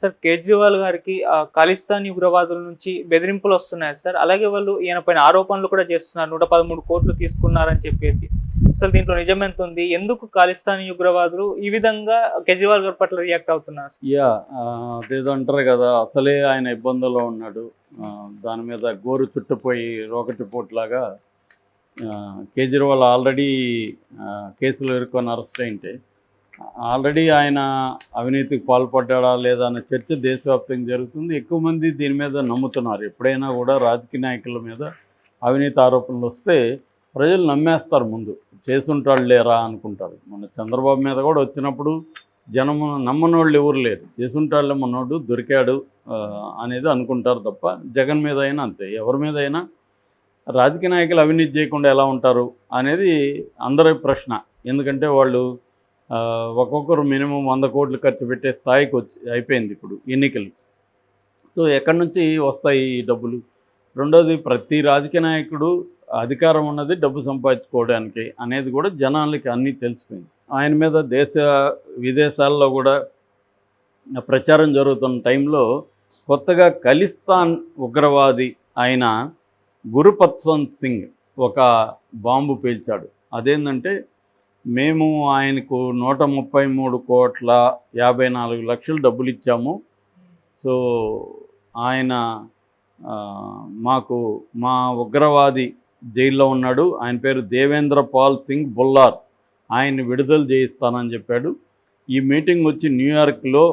Sir Kejriwal గారికి ఖలిస్తానీ ఉగ్రవాదుల నుంచి బెదిరింపులు వస్తున్నాయి సార్. అలాగే వాళ్ళు ఈయన పైన ఆరోపణలు కూడా చేస్తున్నారు. 113 కోట్లు తీసుకున్నారని చెప్పేసి. అసలు దీంట్లో నిజమెంత ఉంది? ఎందుకు ఖలిస్తానీ ఉగ్రవాదులు ఈ విధంగా కేజ్రీవాల్ గారి పట్ల రియాక్ట్ అవుతున్నారు? అదేదో అంటారు కదా, అసలే ఆయన ఇబ్బందుల్లో ఉన్నాడు. దాని మీద గోరు చుట్టుపోయి రోకటి పోట్లాగా కేజ్రీవాల్ ఆల్రెడీ కేసులు ఎదుర్కొని అరెస్ట్ అయింటే ఆల్రెడీ ఆయన అవినీతికి పాల్పడ్డా లేదా అన్న చర్చ దేశవ్యాప్తంగా జరుగుతుంది. ఎక్కువ మంది దీని మీద నమ్ముతున్నారు. ఎప్పుడైనా కూడా రాజకీయ నాయకుల మీద అవినీతి ఆరోపణలు వస్తే ప్రజలు నమ్మేస్తారు, ముందు చేసుంటాడు లేరా అనుకుంటారు. మన చంద్రబాబు మీద కూడా వచ్చినప్పుడు జనం నమ్మనోళ్ళు ఎవరు లేరు, చేసుంటాడులే మనోడు దొరికాడు అనేది అనుకుంటారు తప్ప, జగన్ మీద అయినా అంతే, ఎవరి మీద అయినా రాజకీయ నాయకులు అవినీతి చేయకుండా ఎలా ఉంటారు అనేది అందరి ప్రశ్న. ఎందుకంటే వాళ్ళు ఒక్కొక్కరు మినిమం 100 కోట్లు ఖర్చు పెట్టే స్థాయికి అయిపోయింది ఇప్పుడు ఎన్నికలు. సో ఎక్కడి నుంచి వస్తాయి ఈ డబ్బులు? రెండోది, ప్రతి రాజకీయ నాయకుడు అధికారం ఉన్నది డబ్బు సంపాదించుకోవడానికి అనేది కూడా జనాలకి అన్నీ తెలిసిపోయింది. ఆయన మీద విదేశాల్లో కూడా ప్రచారం జరుగుతున్న టైంలో కొత్తగా ఖలిస్తాన్ ఉగ్రవాది అయిన గురుపత్వంత్ సింగ్ ఒక బాంబు పేల్చాడు. అదేంటంటే, మేము ఆయనకు 133,54,00,000 డబ్బులు ఇచ్చాము. సో ఆయన మా ఉగ్రవాది జైల్లో ఉన్నాడు, ఆయన పేరు దేవేంద్ర పాల్ సింగ్ బుల్లార్, ఆయన్ని విడుదల చేయిస్తానని చెప్పాడు. ఈ మీటింగ్ వచ్చి న్యూయార్క్లో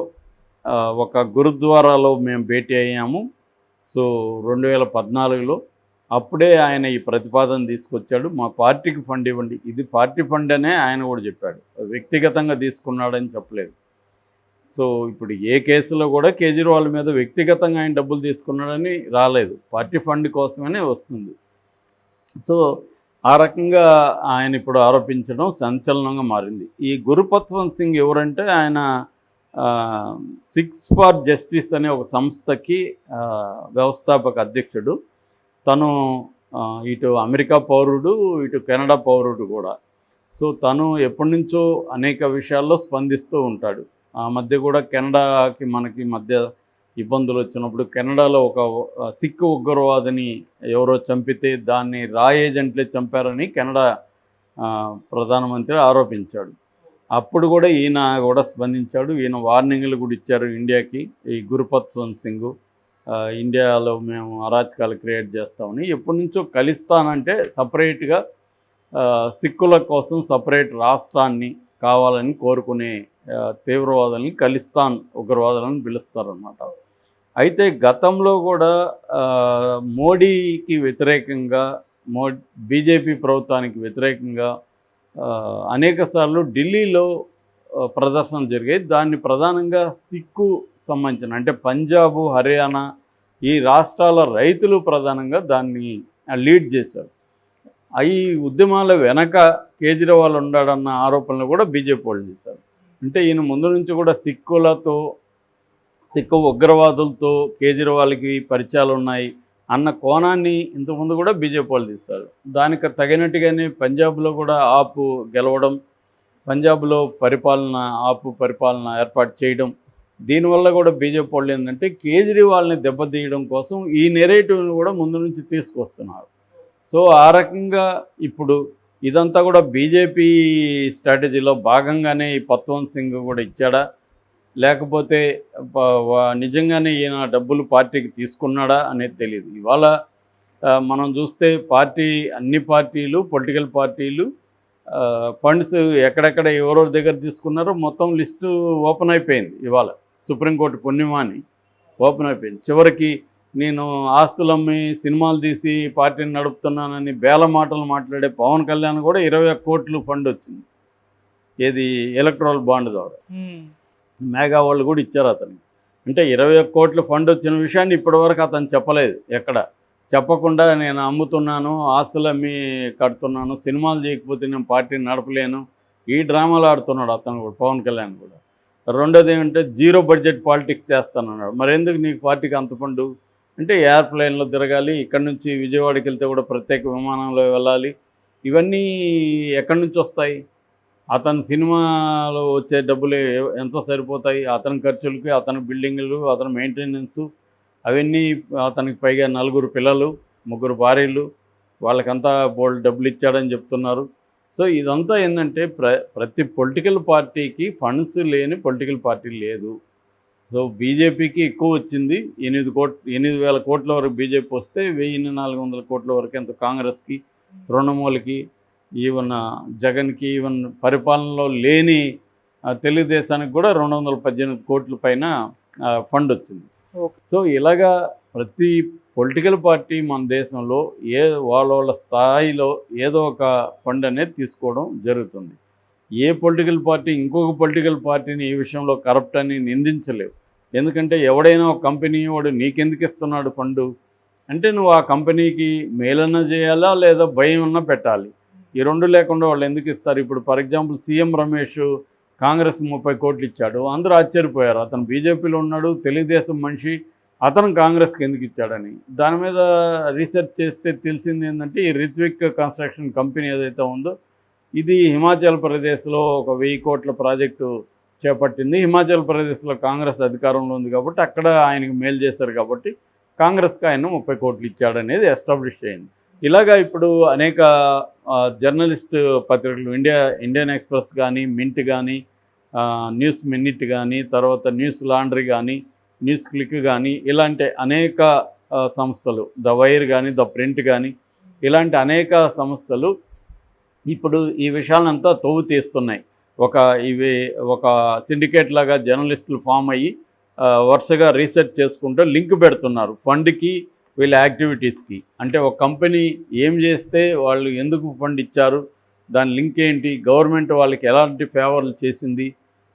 ఒక గురుద్వారాలో మేము భేటీ అయ్యాము. సో 2014లో అప్పుడే ఆయన ఈ ప్రతిపాదన తీసుకొచ్చాడు, మా పార్టీకి ఫండ్ ఇవ్వండి. ఇది పార్టీ ఫండ్ అనే ఆయన కూడా చెప్పాడు, వ్యక్తిగతంగా తీసుకున్నాడని చెప్పలేదు. సో ఇప్పుడు ఏ కేసులో కూడా కేజ్రీవాల్ మీద వ్యక్తిగతంగా ఆయన డబ్బులు తీసుకున్నాడని రాలేదు, పార్టీ ఫండ్ కోసమనే వస్తుంది. సో ఆ రకంగా ఆయన ఇప్పుడు ఆరోపించడం సంచలనంగా మారింది. ఈ గురుపత్వంత్ సింగ్ ఎవరంటే, ఆయన 6 ఫర్ జస్టిస్ అనే ఒక సంస్థకి వ్యవస్థాపక అధ్యక్షుడు. తను ఇటు అమెరికా పౌరుడు, ఇటు కెనడా పౌరుడు కూడా. సో తను ఎప్పటి నుంచో అనేక విషయాల్లో స్పందిస్తూ ఉంటాడు. ఆ మధ్య కూడా కెనడాకి మనకి మధ్య ఇబ్బందులు వచ్చినప్పుడు కెనడాలో ఒక సిక్కు ఉగ్రవాదిని ఎవరో చంపితే దాన్ని రా ఏజెంట్లే చంపారని కెనడా ప్రధానమంత్రి ఆరోపించాడు. అప్పుడు కూడా ఈయన కూడా స్పందించాడు. ఈయన వార్నింగ్లు కూడా ఇచ్చారు ఇండియాకి, ఈ గురుపత్వంత్ సింగ్ ఇండియాలో మేము అరాచకాలు క్రియేట్ చేస్తామని. ఎప్పటి నుంచో ఖలిస్తాన్ అంటే సపరేట్గా సిక్కుల కోసం సపరేట్ రాష్ట్రాన్ని కావాలని కోరుకునే తీవ్రవాదులని ఖలిస్తాన్ ఉగ్రవాదులను పిలుస్తారన్నమాట. అయితే గతంలో కూడా మోడీకి వ్యతిరేకంగా, బీజేపీ ప్రభుత్వానికి వ్యతిరేకంగా అనేకసార్లు ఢిల్లీలో ప్రదర్శనలు జరిగాయి. దాన్ని ప్రధానంగా సిక్కు సంబంధించిన, అంటే పంజాబు, హర్యానా ఈ రాష్ట్రాల రైతులు ప్రధానంగా దాన్ని లీడ్ చేశారు. ఈ ఉద్యమాల వెనక కేజ్రీవాల్ ఉన్నాడన్న ఆరోపణలు కూడా బీజేపీ వాళ్ళు చేశారు. అంటే ఈయన ముందు నుంచి కూడా సిక్కు ఉగ్రవాదులతో కేజ్రీవాల్కి పరిచయాలు ఉన్నాయి అన్న కోణాన్ని ఇంతకుముందు కూడా బీజేపీ వాళ్ళు తీస్తారు. దానికి తగినట్టుగానే పంజాబ్లో కూడా ఆపు గెలవడం, పంజాబ్లో ఆపు పరిపాలన ఏర్పాటు చేయడం, దీనివల్ల కూడా బీజేపీ వాళ్ళు ఏంటంటే కేజ్రీవాల్ని దెబ్బతీయడం కోసం ఈ నెరేటివ్ని కూడా ముందు నుంచి తీసుకొస్తున్నారు. సో ఆ రకంగా ఇప్పుడు ఇదంతా కూడా బీజేపీ స్ట్రాటజీలో భాగంగానే ఈ పత్వంత్ సింగ్ కూడా ఇచ్చాడా, లేకపోతే నిజంగానే ఈయన డబ్బులు పార్టీకి తీసుకున్నాడా అనేది తెలియదు. ఇవాళ మనం చూస్తే అన్ని పార్టీలు, పొలిటికల్ పార్టీలు ఫండ్స్ ఎక్కడెక్కడ ఎవరెవరి దగ్గర తీసుకున్నారో మొత్తం లిస్టు ఓపెన్ అయిపోయింది. ఇవాళ సుప్రీంకోర్టు పుణ్యమాని ఓపెన్ అయిపోయింది. చివరికి నేను ఆస్తులమ్మి సినిమాలు తీసి పార్టీని నడుపుతున్నానని బేల మాటలు మాట్లాడే పవన్ కళ్యాణ్ కూడా 21 కోట్లు ఫండ్ వచ్చింది, ఏది ఎలక్ట్రల్ బాండ్ ద్వారా. మేఘా వాళ్ళు కూడా ఇచ్చారు అతనికి. అంటే 21 కోట్ల ఫండ్ వచ్చిన విషయాన్ని ఇప్పటివరకు అతను చెప్పలేదు. ఎక్కడ చెప్పకుండా నేను అమ్ముతున్నాను, ఆస్తులు అమ్మి కడుతున్నాను, సినిమాలు చేయకపోతే నేను పార్టీని నడపలేను, ఈ డ్రామాలు ఆడుతున్నాడు అతను కూడా, పవన్ కళ్యాణ్ కూడా. రెండోది ఏమంటే, 0 బడ్జెట్ పాలిటిక్స్ చేస్తానన్నాడు. మరి ఎందుకు నీకు పార్టీకి అంత ఫండు అంటే, ఎయిర్ప్లైన్లో తిరగాలి, ఇక్కడ నుంచి విజయవాడకి వెళ్తే కూడా ప్రత్యేక విమానంలో వెళ్ళాలి, ఇవన్నీ ఎక్కడి నుంచి వస్తాయి? అతని సినిమాలో వచ్చే డబ్బులు ఎంత సరిపోతాయి, అతని ఖర్చులకి, అతని బిల్డింగులు, అతని మెయింటెనెన్సు, అవన్నీ అతనికి పైగా 4 పిల్లలు, 3 భార్యలు, వాళ్ళకంతా బోల్డ్ డబ్బులు ఇచ్చాడని చెప్తున్నారు. సో ఇదంతా ఏంటంటే ప్రతి పొలిటికల్ పార్టీకి ఫండ్స్ లేని పొలిటికల్ పార్టీ లేదు. సో బీజేపీకి ఎక్కువ వచ్చింది, 8,000 కోట్ల వరకు బీజేపీ వస్తే 1,400 కోట్ల వరకు ఎంత కాంగ్రెస్కి, తృణమూలకి, ఈవెన్ జగన్కి, ఈవెన్ పరిపాలనలో లేని తెలుగుదేశానికి కూడా 218 కోట్ల పైన ఫండ్ వచ్చింది. ఓకే. సో ఇలాగా ప్రతి పొలిటికల్ పార్టీ మన దేశంలో వాళ్ళ స్థాయిలో ఏదో ఒక ఫండ్ అనేది తీసుకోవడం జరుగుతుంది. ఏ పొలిటికల్ పార్టీ ఇంకొక పొలిటికల్ పార్టీని ఈ విషయంలో కరప్ట్ అని నిందించలేవు. ఎందుకంటే ఎవడైనా ఒక కంపెనీ వాడు నీకెందుకు ఇస్తున్నాడు ఫండు అంటే నువ్వు ఆ కంపెనీకి మేలన్నా చేయాలా లేదా భయం అన్నా పెట్టాలి. ఈ రెండు లేకుండా వాళ్ళు ఎందుకు ఇస్తారు? ఇప్పుడు for example CM Ramesh Congress 30 కోట్లు ఇచ్చాడు, అందరూ ఆశ్చర్యపోయారు. అతను బీజేపీలో ఉన్నాడు, తెలుగుదేశం మనిషి, అతను కాంగ్రెస్కి ఎందుకు ఇచ్చాడని. దాని మీద రీసెర్చ్ చేస్తే తెలిసింది ఏంటంటే ఈ రిత్విక్ కన్స్ట్రక్షన్ కంపెనీ ఏదైతే ఉందో ఇది హిమాచల్ ప్రదేశ్లో ఒక 1000 కోట్ల ప్రాజెక్టు చేపట్టింది. హిమాచల్ ప్రదేశ్లో కాంగ్రెస్ అధికారంలో ఉంది కాబట్టి అక్కడ ఆయనకి మేలు చేశారు కాబట్టి కాంగ్రెస్కి ఆయన 30 కోట్లు ఇచ్చాడనేది ఎస్టాబ్లిష్ అయింది. ఇలాగా ఇప్పుడు అనేక జర్నలిస్ట్ పత్రికలు ఇండియన్ ఎక్స్ప్రెస్ కానీ, మింట్ కానీ, న్యూస్ మినిట్ కానీ, తర్వాత న్యూస్ లాండ్రీ కానీ, న్యూస్ క్లిక్ కానీ, ఇలాంటి అనేక సంస్థలు, ద వైర్ కానీ, ద ప్రింట్ కానీ, ఇలాంటి అనేక సంస్థలు ఇప్పుడు ఈ విషయాలంతా తవ్వు తీస్తున్నాయి. ఒక సిండికేట్ లాగా జర్నలిస్టులు ఫామ్ అయ్యి వరుసగా రీసెర్చ్ చేసుకుంటూ లింక్ పెడుతున్నారు ఫండ్కి, వీళ్ళ యాక్టివిటీస్కి. అంటే ఒక కంపెనీ ఏం చేస్తే వాళ్ళు ఎందుకు ఫండ్ ఇచ్చారు, దాని లింక్ ఏంటి, గవర్నమెంట్ వాళ్ళకి ఎలాంటి ఫేవర్లు చేసింది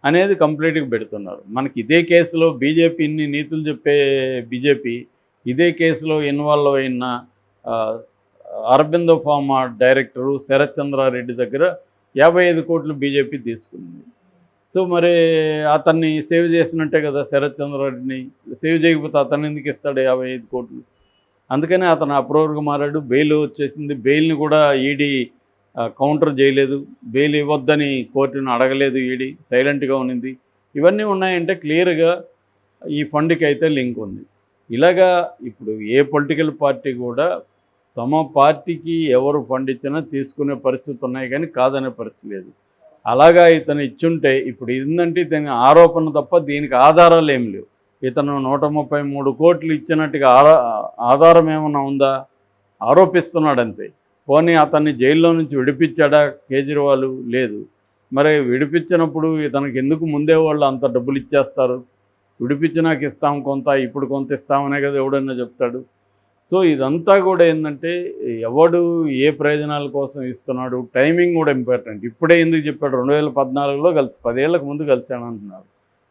అనేది కంప్లీట్గా పెడుతున్నారు. మనకి ఇదే కేసులో బీజేపీ ఇన్ని నీతులు చెప్పే బీజేపీ ఇదే కేసులో ఇన్వాల్వ్ అయిన అరబిందో ఫార్మా డైరెక్టరు శరత్ చంద్రారెడ్డి దగ్గర 55 కోట్లు బీజేపీ తీసుకుంది. సో మరి అతన్ని సేవ్ చేసినట్టే కదా. శరత్ చంద్రారెడ్డిని సేవ్ చేయకపోతే అతను ఎందుకు ఇస్తాడు 55 కోట్లు? అందుకనే అతను అప్రూవర్గా మారాడు. బెయిల్ వచ్చేసింది. బెయిల్ని కూడా ఈడీ కౌంటర్ చేయలేదు. బెయిల్ ఇవ్వద్దని కోర్టును అడగలేదు. ఈడీ సైలెంట్గా ఉన్నింది. ఇవన్నీ ఉన్నాయంటే క్లియర్గా ఈ ఫండ్కి అయితే లింక్ ఉంది. ఇలాగా ఇప్పుడు ఏ పొలిటికల్ పార్టీ కూడా తమ పార్టీకి ఎవరు ఫండ్ ఇచ్చినా తీసుకునే పరిస్థితి ఉన్నాయి, కానీ కాదనే పరిస్థితి లేదు. అలాగా ఇతను ఇచ్చుంటే ఇప్పుడు ఏంటంటే ఇతని ఆరోపణ తప్ప దీనికి ఆధారాలు ఏం లేవు. ఇతను 133 కోట్లు ఇచ్చినట్టుగా ఆధారం ఏమన్నా ఉందా? ఆరోపిస్తున్నాడంతే. పోనీ అతన్ని జైల్లో నుంచి విడిపించాడా కేజ్రీవాల్? లేదు. మరి విడిపించినప్పుడు ఇతనికి ఎందుకు ముందే వాళ్ళు అంత డబ్బులు ఇచ్చేస్తారు? విడిపించినాక ఇస్తాం కొంత, ఇప్పుడు కొంత ఇస్తామనే కదా ఎవడన్నా చెప్తాడు. సో ఇదంతా కూడా ఏంటంటే ఎవడు ఏ ప్రయోజనాల కోసం ఇస్తున్నాడు, టైమింగ్ కూడా ఇంపార్టెంట్. ఇప్పుడే ఎందుకు చెప్పాడు? 2014లో కలిసి 10 ఏళ్ళకు ముందు కలిసాను అంటున్నారు.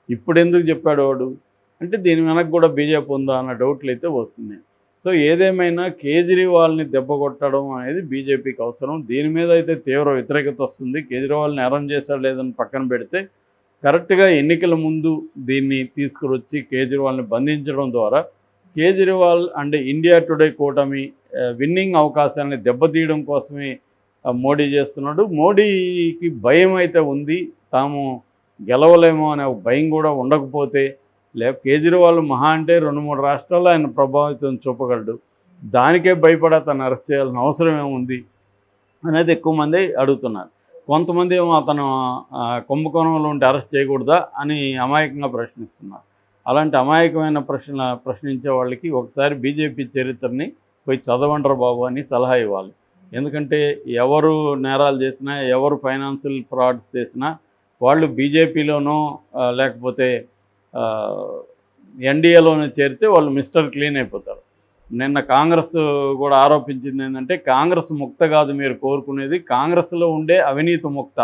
ఇప్పుడు ఎందుకు చెప్పాడు వాడు అంటే దీని వెనక కూడా బీజేపీ ఉందా అన్న డౌట్లు అయితే వస్తున్నాయి. సో ఏదేమైనా కేజ్రీవాల్ని దెబ్బ కొట్టడం అనేది బీజేపీకి అవసరం. దీని మీద అయితే తీవ్ర వ్యతిరేకత వస్తుంది. కేజ్రీవాల్ని అరెస్ట్ చేశాడు లేదని పక్కన పెడితే కరెక్ట్గా ఎన్నికల ముందు దీన్ని తీసుకువచ్చి కేజ్రీవాల్ని బంధించడం ద్వారా కేజ్రీవాల్ అండ్ ఇండియా టుడే కూటమి విన్నింగ్ అవకాశాలని దెబ్బతీయడం కోసమే మోడీ చేస్తున్నాడు. మోడీకి భయం అయితే ఉంది, తాము గెలవలేమో అనే భయం కూడా ఉండకపోతే కేజ్రీవాల్ మహా అంటే 2-3 రాష్ట్రాల్లో ఆయన ప్రభావితం చూపగలడు. దానికే భయపడి అతను అరెస్ట్ చేయాల్సిన అవసరం ఏముంది అనేది ఎక్కువ మంది అడుగుతున్నారు. కొంతమంది ఏమో అతను కుంభకోణంలో ఉంటే అరెస్ట్ చేయకూడదా అని అమాయకంగా ప్రశ్నిస్తున్నారు. అలాంటి అమాయకమైన ప్రశ్నించే వాళ్ళకి ఒకసారి బీజేపీ చరిత్రని పోయి చదవంటారు బాబు అని సలహా ఇవ్వాలి. ఎందుకంటే ఎవరు నేరాలు చేసినా, ఎవరు ఫైనాన్షియల్ ఫ్రాడ్స్ చేసినా వాళ్ళు బీజేపీలోనో లేకపోతే ఎన్డీఏలోనూ చేరితే వాళ్ళు మిస్టర్ క్లీన్ అయిపోతారు. నిన్న కాంగ్రెస్ కూడా ఆరోపించింది ఏంటంటే కాంగ్రెస్ ముక్త కాదు మీరు కోరుకునేది, కాంగ్రెస్లో ఉండే అవినీతి ముక్త.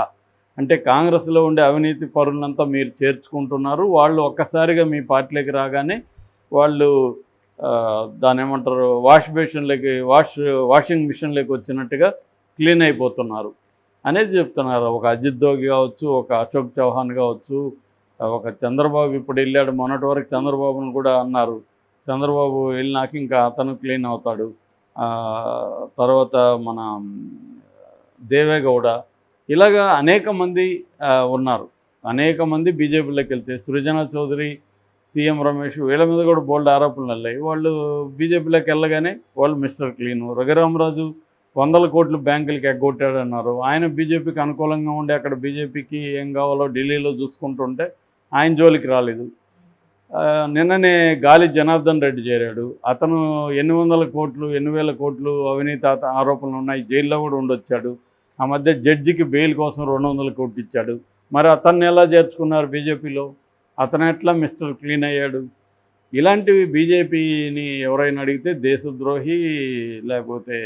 అంటే కాంగ్రెస్లో ఉండే అవినీతి పరులంతా మీరు చేర్చుకుంటున్నారు. వాళ్ళు ఒక్కసారిగా మీ పార్టీలోకి రాగానే వాళ్ళు దాని ఏమంటారు వాషింగ్ మిషన్లోకి వచ్చినట్టుగా క్లీన్ అయిపోతున్నారు అనేది చెప్తున్నారు. ఒక అజిత్ దోగి కావచ్చు, ఒక అశోక్ చౌహాన్ కావచ్చు, ఒక చంద్రబాబు ఇప్పుడు వెళ్ళాడు. మొన్నటి వరకు చంద్రబాబును కూడా అన్నారు, చంద్రబాబు వెళ్ళినాక ఇంకా అతను క్లీన్ అవుతాడు. తర్వాత మన దేవేగౌడ, ఇలాగా అనేక మంది ఉన్నారు. అనేక మంది బీజేపీలోకి వెళ్తే సృజన చౌదరి, సీఎం రమేష్ వీళ్ళ మీద కూడా బోల్డ్ ఆరోపణలు వెళ్ళాయి. వాళ్ళు బీజేపీలోకి వెళ్ళగానే వాళ్ళు మిస్టర్ క్లీను. రఘురామరాజు 100 కోట్లు బ్యాంకులకి ఎగ్గొట్టాడన్నారు. ఆయన బీజేపీకి అనుకూలంగా ఉండి అక్కడ బీజేపీకి ఏం కావాలో ఢిల్లీలో చూసుకుంటుంటే ఆయన జోలికి రాలేదు. నిన్ననే గాలి జనార్దన్ రెడ్డి చేరాడు. అతను ఎన్ని వేల కోట్లు అవినీతి ఆరోపణలు ఉన్నాయి, జైల్లో కూడా ఉండొచ్చాడు. ఆ మధ్య జడ్జికి బెయిల్ కోసం 200 కోట్లు ఇచ్చాడు. మరి అతన్ని ఎలా చేర్చుకున్నారు బీజేపీలో? అతను ఎట్లా మిస్టర్ క్లీన్ అయ్యాడు? ఇలాంటివి బీజేపీని ఎవరైనా అడిగితే దేశద్రోహి, లేకపోతే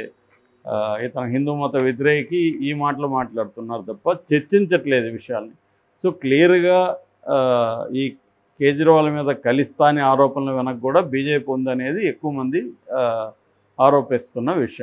ఇతను హిందూ మత వ్యతిరేకి ఈ మాటలు మాట్లాడుతున్నారు తప్ప చర్చించట్లేదు విషయాల్ని. సో క్లియర్గా ఈ కేజ్రీవాల్ మీద ఖలిస్తానీ ఆరోపణల వెనక కూడా బీజేపీ ఉందనేది ఎక్కువ మంది ఆరోపిస్తున్న విషయం.